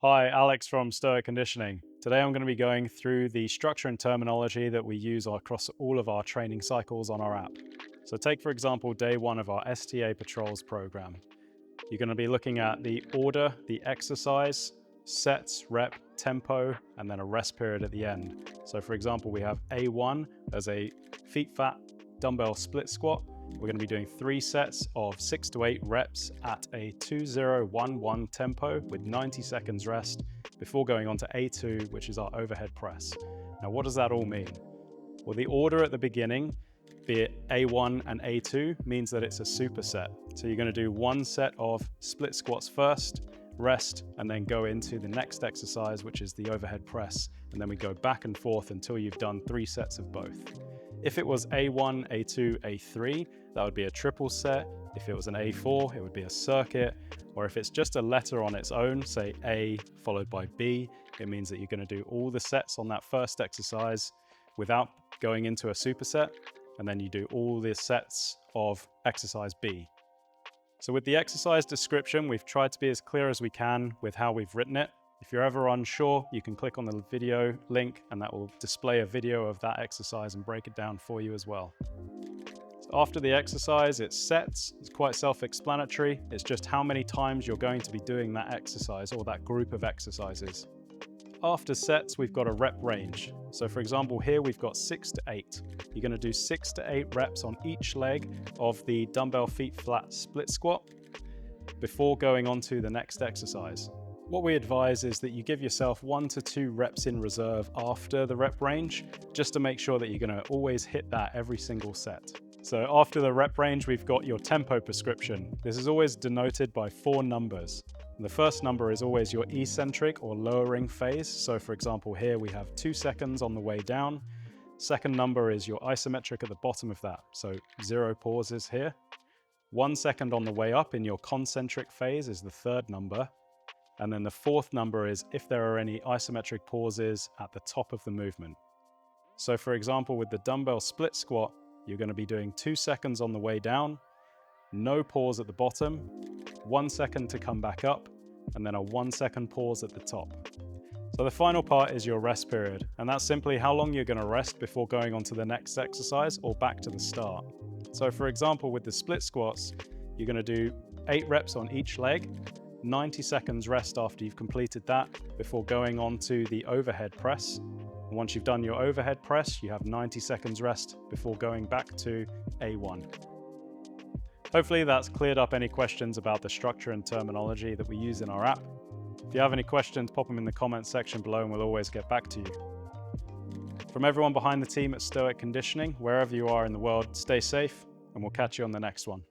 Hi, Alex from Stoic Conditioning. Today I'm going to be going through the structure and terminology that we use across all of our training cycles on our app. So take, for example, day one of our STA Patrols program. You're going to be looking at the order, the exercise, sets, rep, tempo, and then a rest period at the end. So for example, we have A1 as a feet fat dumbbell split squat. We're going to be doing 3 sets of 6 to 8 reps at a 2011 tempo with 90 seconds rest before going on to A2, which is our overhead press. Now, what does that all mean? Well, the order at the beginning, be it A1 and A2, means that it's a superset. So you're going to do 1 set of split squats first, rest, and then go into the next exercise, which is the overhead press. And then we go back and forth until you've done 3 sets of both. If it was A1, A2, A3, that would be a triple set. If it was an A4, it would be a circuit. Or if it's just a letter on its own, say A followed by B, it means that you're going to do all the sets on that first exercise without going into a superset. And then you do all the sets of exercise B. So with the exercise description, we've tried to be as clear as we can with how we've written it. If you're ever unsure, you can click on the video link and that will display a video of that exercise and break it down for you as well. So after the exercise, it's sets. It's quite self-explanatory. It's just how many times you're going to be doing that exercise or that group of exercises. After sets, we've got a rep range. So for example, here we've got 6 to 8. You're going to do 6 to 8 reps on each leg of the dumbbell feet flat split squat before going on to the next exercise. What we advise is that you give yourself 1 to 2 reps in reserve after the rep range, just to make sure that you're going to always hit that every single set. So after the rep range, we've got your tempo prescription. This is always denoted by 4 numbers. The first number is always your eccentric or lowering phase. So for example, here we have 2 seconds on the way down. Second number is your isometric at the bottom of that. So 0 pauses here. 1 second on the way up in your concentric phase is the third number. And then the fourth number is if there are any isometric pauses at the top of the movement. So for example, with the dumbbell split squat, you're going to be doing 2 seconds on the way down, no pause at the bottom, 1 second to come back up, and then a 1 second pause at the top. So the final part is your rest period, and that's simply how long you're going to rest before going on to the next exercise or back to the start. So for example, with the split squats, you're going to do 8 reps on each leg, 90 seconds rest after you've completed that before going on to the overhead press. And once you've done your overhead press, you have 90 seconds rest before going back to A1. Hopefully that's cleared up any questions about the structure and terminology that we use in our app. If you have any questions, pop them in the comments section below and we'll always get back to you. From everyone behind the team at Stoic Conditioning, wherever you are in the world, stay safe and we'll catch you on the next one.